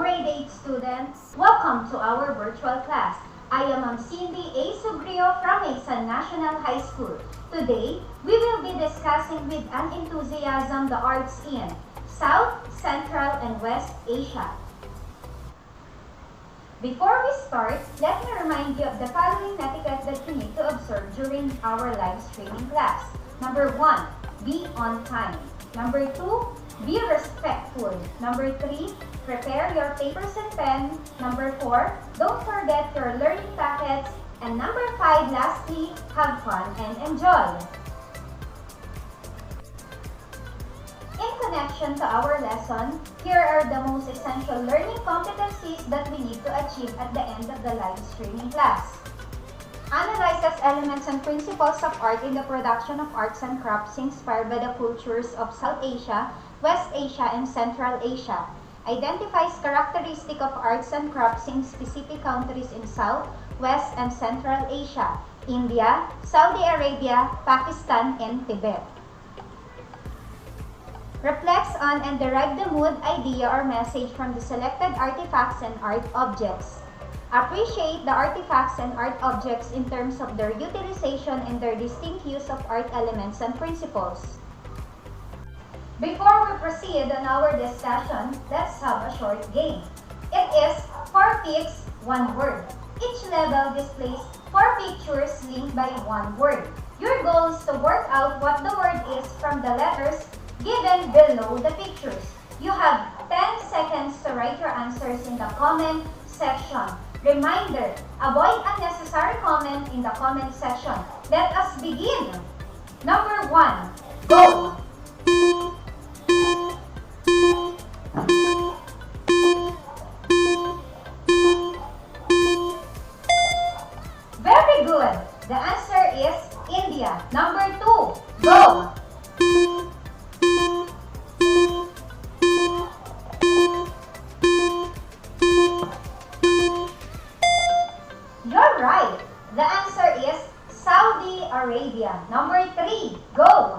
grade 8 students! Welcome to our virtual class. I am Ma'am Cindy A. Sugrio from Mesa National High School. Today, we will be discussing with an enthusiasm the arts in South, Central, and West Asia. Before we start, let me remind you of the following etiquette that you need to observe during our live streaming class. Number 1, be on time. Number 2, be respectful. Number 3, prepare your papers and pen. Number 4, don't forget your learning packets. And number 5, lastly, have fun and enjoy. In connection to our lesson, here are the most essential learning competencies that we need to achieve at the end of the live streaming class. Analyzes elements and principles of art in the production of arts and crafts inspired by the cultures of South Asia, West Asia, and Central Asia. Identifies characteristics of arts and crafts in specific countries in South, West, and Central Asia, India, Saudi Arabia, Pakistan, and Tibet. Reflects on and derive the mood, idea, or message from the selected artifacts and art objects. Appreciate the artifacts and art objects in terms of their utilization and their distinct use of art elements and principles. Before we proceed on our discussion, let's have a short game. It is 4 pics, 1 word. Each level displays 4 pictures linked by 1 word. Your goal is to work out what the word is from the letters given below the pictures. You have 10 seconds to write your answers in the comment section. Reminder, avoid unnecessary comment in the comment section. Let us begin. Number 1, go! Very good. The answer is India. Number 2, go! You're right. The answer is Saudi Arabia. Number 3, go!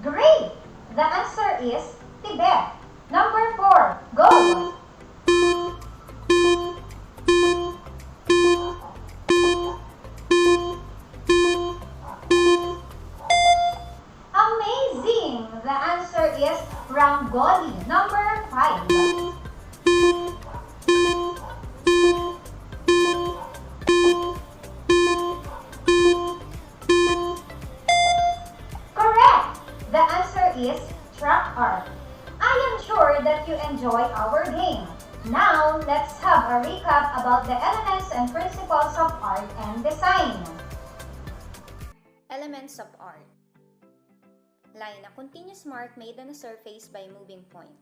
Great! The answer is Tibet. Number 4, go! Amazing! The answer is Rangoli. Number 5. Correct! The answer is track art. I am sure that you enjoy our game. Now, let's have a recap about the elements and principles of art and design. Elements of art. Line, a continuous mark made on a surface by a moving point.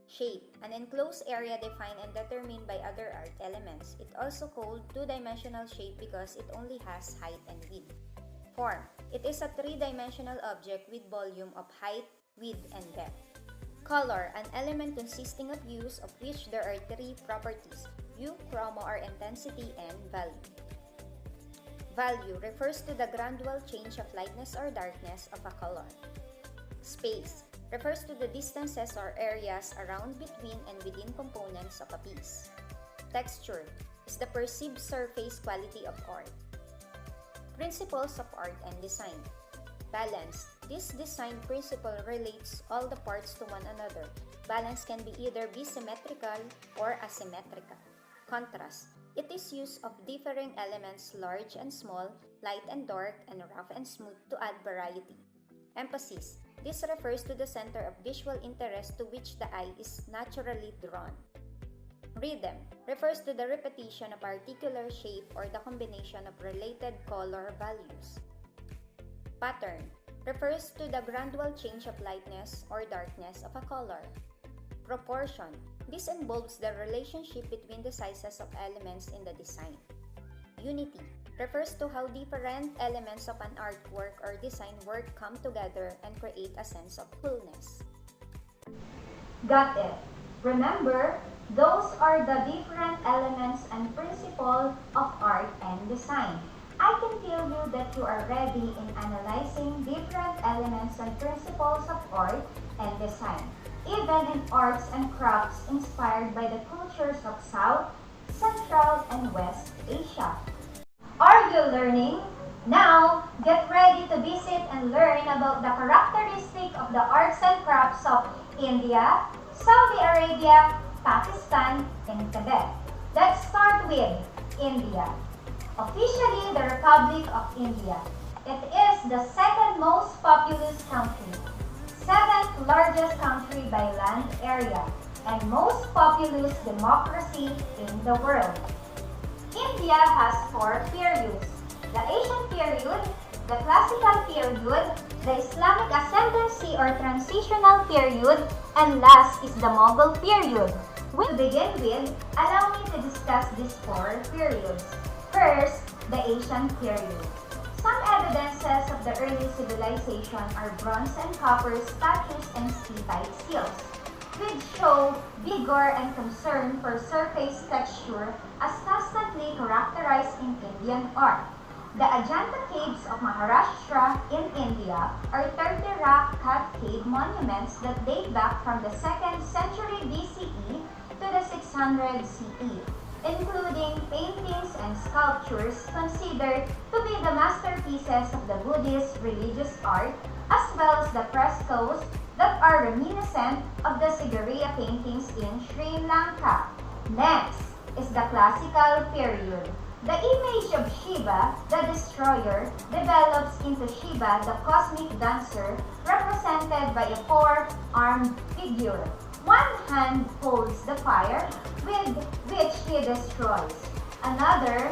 Shape, an enclosed area defined and determined by other art elements. It also called two-dimensional shape because it only has height and width. Form, it is a three-dimensional object with volume of height, width, and depth. Color, an element consisting of hues of which there are 3 properties: hue, chroma or intensity, and value. Value refers to the gradual change of lightness or darkness of a color. Space refers to the distances or areas around, between, and within components of a piece. Texture is the perceived surface quality of art. Principles of art and design. Balance. This design principle relates all the parts to one another. Balance can be either symmetrical or asymmetrical. Contrast. It is use of differing elements, large and small, light and dark, and rough and smooth to add variety. Emphasis. This refers to the center of visual interest to which the eye is naturally drawn. Rhythm refers to the repetition of a particular shape or the combination of related color values. Pattern refers to the gradual change of lightness or darkness of a color. Proportion. This involves the relationship between the sizes of elements in the design. Unity refers to how different elements of an artwork or design work come together and create a sense of wholeness. Got it. Remember, those are the different elements and principles of art and design. I can feel you are ready in analyzing different elements and principles of art and design, even in arts and crafts inspired by the cultures of South, Central, and West Asia. Are you learning? Now, get ready to visit and learn about the characteristic of the arts and crafts of India, Saudi Arabia, Pakistan, and Tibet. Let's start with India. Officially the Republic of India. It is the second most populous country, seventh largest country by land area, and most populous democracy in the world. India has four periods: the Asian period, the classical period, the Islamic ascendancy or transitional period, and last is the Mughal period. To begin with, allow me to discuss these four periods. First, the Asian period. Some evidences of the early civilization are bronze and copper statues and steatite seals, which show vigor and concern for surface texture as constantly characterized in Indian art. The Ajanta caves of Maharashtra in India are 30 rock-cut cave monuments that date back from the 2nd century BCE to the 600 CE, including paintings and sculptures considered to be the masterpieces of the Buddhist religious art, as well as the frescoes that are reminiscent of the Sigiriya paintings in Sri Lanka. Next is the classical period. The image of Shiva, the destroyer, develops into Shiva, the cosmic dancer, represented by a four-armed figure. One hand holds the fire with which he destroys. Another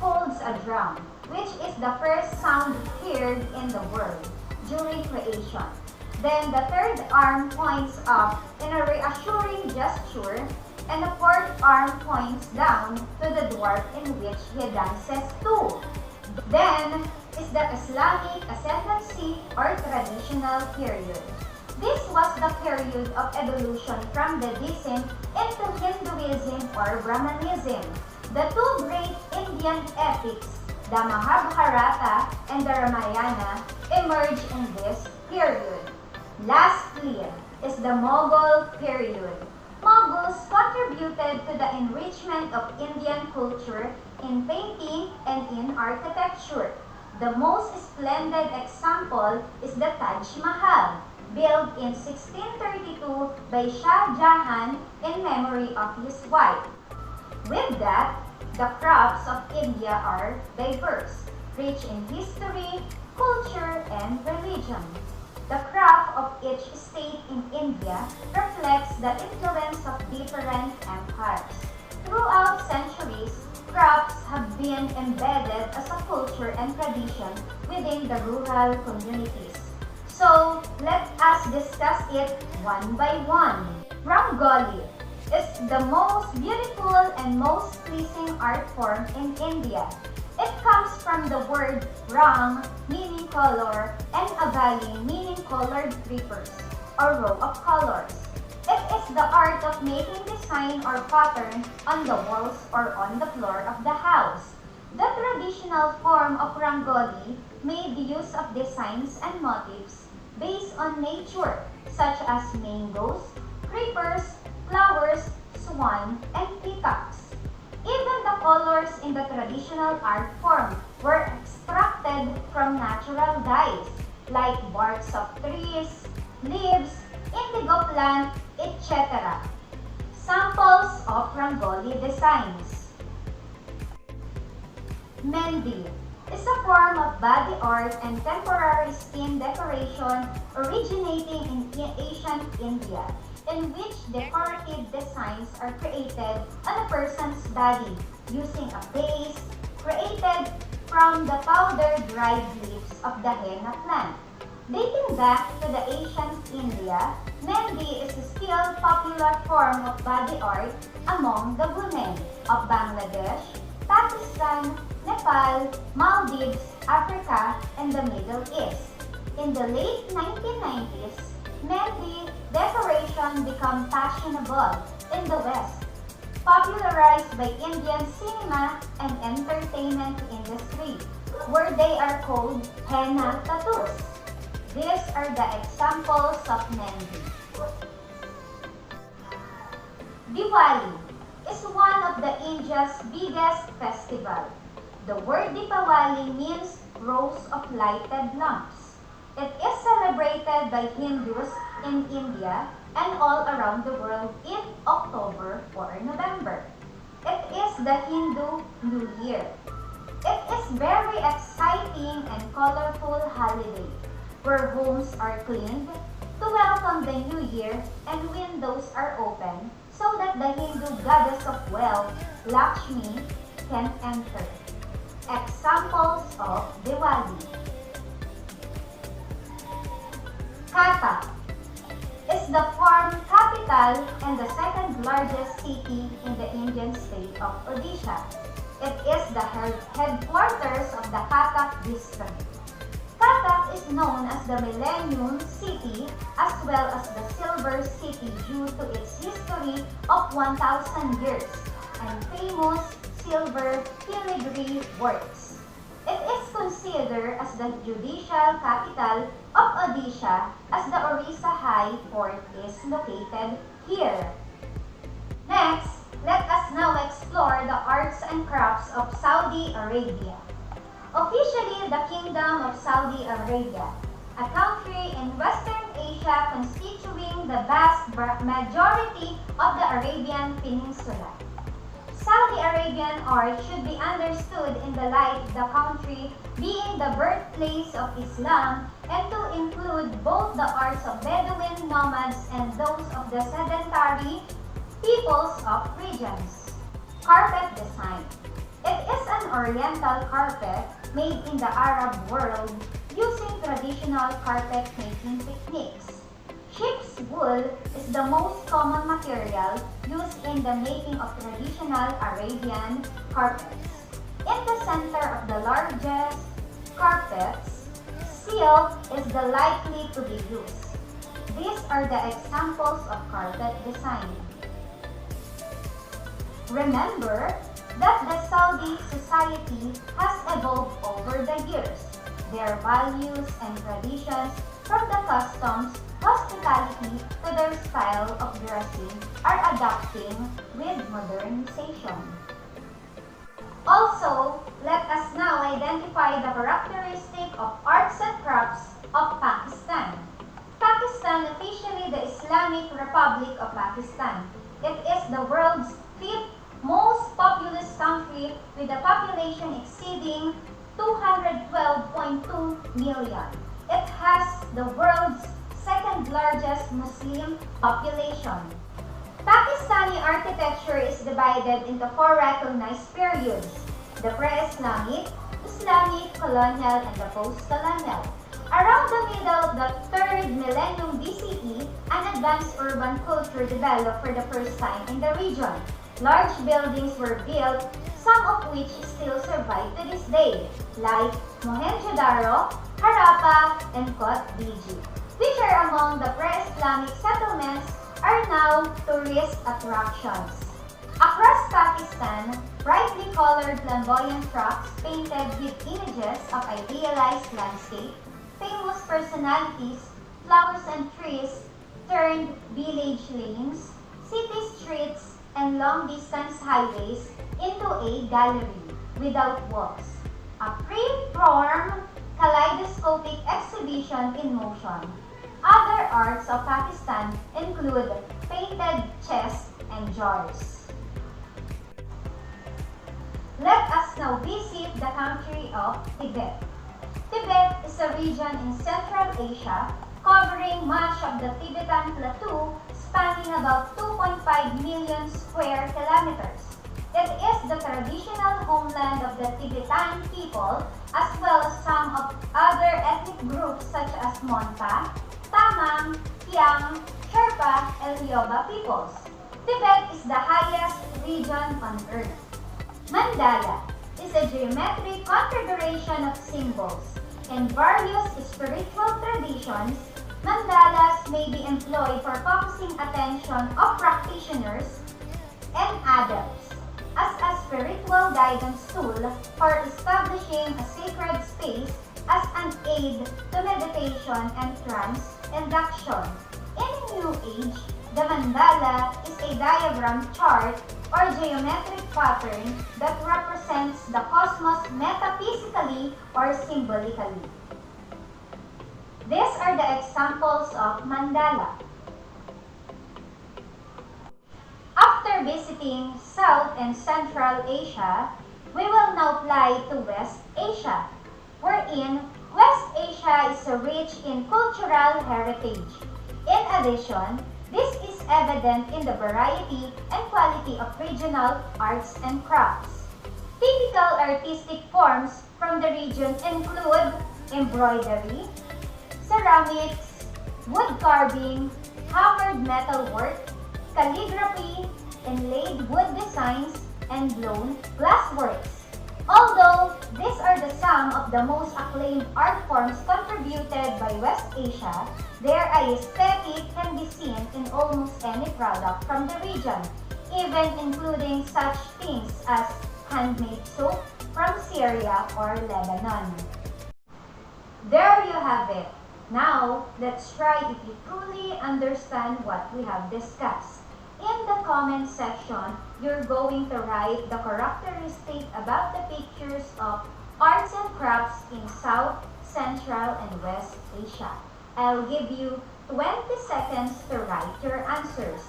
holds a drum, which is the first sound heard in the world during creation. Then the third arm points up in a reassuring gesture, and the fourth arm points down to the dwarf in which he dances to. Then is the Islamic ascendancy or traditional period. This was the period of evolution from Buddhism into Hinduism or Brahmanism. The two great Indian epics, the Mahabharata and the Ramayana, emerged in this period. Lastly is the Mughal period. Mughals contributed to the enrichment of Indian culture in painting and in architecture. The most splendid example is the Taj Mahal, built in 1632 by Shah Jahan in memory of his wife. With that, the crafts of India are diverse, rich in history, culture, and religion. The craft of each state in India reflects the influence of different empires. Throughout centuries, crafts have been embedded as a culture and tradition within the rural communities. So, let us discuss it one by one. Rangoli is the most beautiful and most pleasing art form in India. It comes from the word rang, meaning color, and avali, meaning colored creepers, or row of colors. It is the art of making design or pattern on the walls or on the floor of the house. The traditional form of rangoli made use of designs and motifs based on nature, such as mangoes, creepers, flowers, swan, and peacocks. Even the colors in the traditional art form were extracted from natural dyes, like barks of trees, leaves, indigo plant, etc. Samples of rangoli designs. Mendi is a form of body art and temporary skin decoration originating in ancient India, in which decorative designs are created on a person's body using a base created from the powdered dried leaves of the henna plant. Dating back to the ancient India, Mendi is a still popular form of body art among the women of Bangladesh, Pakistan, Nepal, Maldives, Africa, and the Middle East. In the late 1990s, Mendi decoration became fashionable in the West, popularized by Indian cinema and entertainment industry. where they are called henna tattoos. These are the examples of Mendi. Diwali is one of the India's biggest festival. The word Deepawali means rows of lighted lamps. It is celebrated by Hindus in India and all around the world in October or November. It is the Hindu New Year. It is very exciting and colorful holiday where homes are cleaned to welcome the new year and windows are open so that the Hindu goddess of wealth, Lakshmi, can enter. Examples of Diwali. Cuttack is the farm capital and the second largest city in the Indian state of Odisha. It is the headquarters of the Cuttack district. Cuttack is known as the Millennium City as well as the Silver City due to its history of 1,000 years and famous silver filigree works. It is considered as the judicial capital of Odisha as the Orissa High Court is located here. Next, let us now explore the arts and crafts of Saudi Arabia. Officially the Kingdom of Saudi Arabia, a country in Western Asia constituting the vast majority of the Arabian Peninsula. Saudi Arabian art should be understood in the light of the country being the birthplace of Islam and to include both the arts of Bedouin nomads and those of the sedentary peoples of regions. Carpet design. It is an oriental carpet made in the Arab world using traditional carpet making techniques. Sheep's wool is the most common material used in the making of traditional Arabian carpets. In the center of the largest carpets, silk is the likely to be used. These are the examples of carpet design. Remember that the Saudi society has evolved over the years. Their values and traditions, from the customs, hospitality to their style of dressing, are adapting with modernization. Also, let us now identify the characteristic of arts and crafts of Pakistan. Pakistan, officially the Islamic Republic of Pakistan. It is the world's fifth most populous country with a population exceeding 212.2 million. It has the world's second largest Muslim population. Pakistani architecture is divided into four recognized periods: the pre-Islamic, Islamic, colonial, and the post-colonial. Around the middle of the 3rd millennium BCE, an advanced urban culture developed for the first time in the region. Large buildings were built, some of which still survive to this day, like Mohenjo-daro, Harappa, and Kot Diji, which are among the pre-Islamic settlements, are now tourist attractions. Across Pakistan, brightly colored flamboyant trucks painted with images of idealized landscape, famous personalities, flowers and trees turned village lanes, city streets, and long-distance highways into a gallery without walls. A free-form, kaleidoscopic exhibition in motion. Other arts of Pakistan include painted chests and jars. Let us now visit the country of Tibet. Tibet is a region in Central Asia covering much of the Tibetan Plateau spanning about 2.5 million square kilometers. It is the traditional homeland of the Tibetan people as well as some of other ethnic groups such as Monpa, Tamang, Tiang, Sherpa, and Lyoba peoples. Tibet is the highest region on earth. Mandala is a geometric configuration of symbols. In various spiritual traditions, mandalas may be employed for focusing attention of practitioners and adepts, as a spiritual guidance tool for establishing establishing a sacred space as an aid to meditation and trance induction. In New Age, the mandala is a diagram chart or geometric pattern that represents the cosmos metaphysically or symbolically. These are the examples of mandala. After visiting South and Central Asia, we will now fly to West Asia, wherein West Asia is rich in cultural heritage. In addition, this is evident in the variety and quality of regional arts and crafts. Typical artistic forms from the region include embroidery, ceramics, wood carving, hammered metal work, calligraphy, inlaid wood designs, and blown glass works. Although these are the some of the most acclaimed art forms contributed by West Asia, their aesthetic can be seen in almost any product from the region, even including such things as handmade soap from Syria or Lebanon. There you have it. Now, let's try if you truly understand what we have discussed. In the comment section, you're going to write the characteristic about the pictures of arts and crafts in South, Central, and West Asia. I'll give you 20 seconds to write your answers.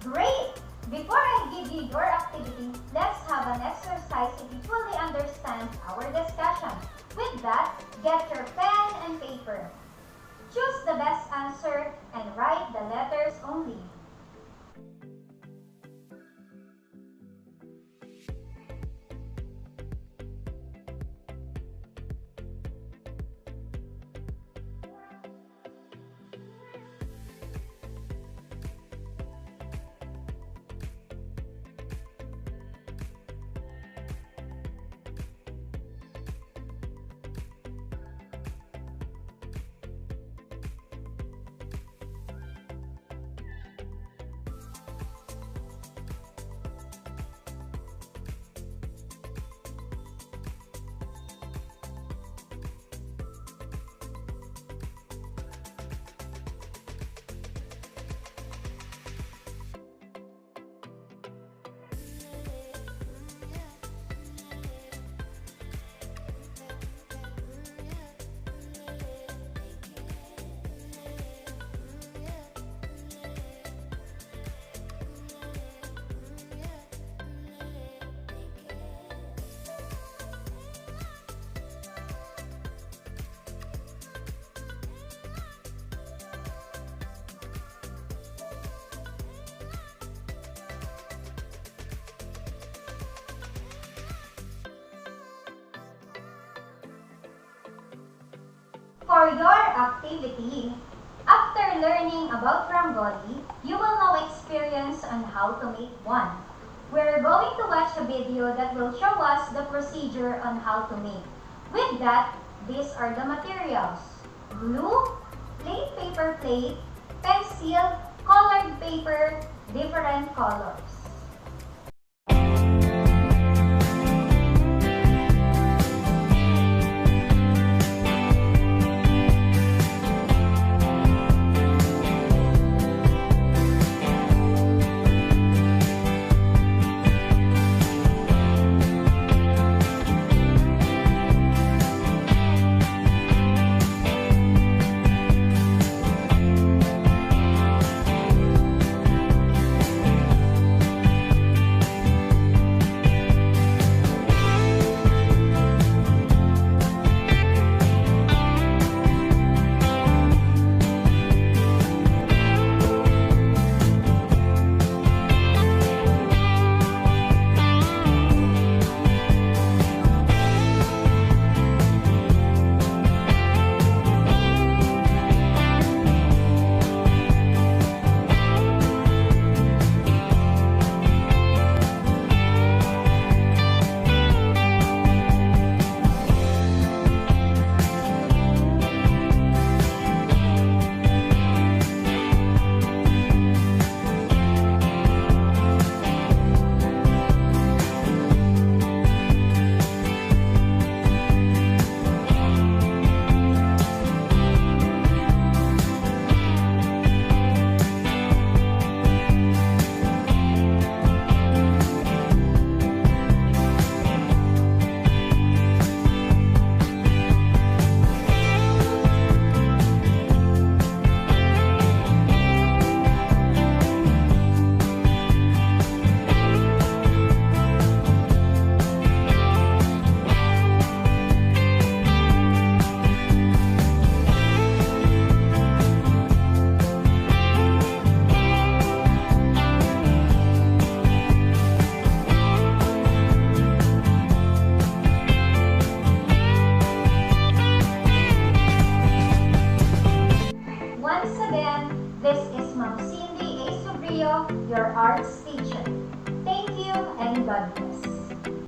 Great! Before I give you your activity, let's have an exercise if you fully understand our discussion. With that, get your pen and paper. Choose the best answer and write the letters only. For your activity, after learning about Rangoli, you will now experience on how to make one. We're going to watch a video that will show us the procedure on how to make. With that, these are the materials: glue, plain paper plate, pencil, colored paper, different colors. Studio, your arts teacher. Thank you and God bless.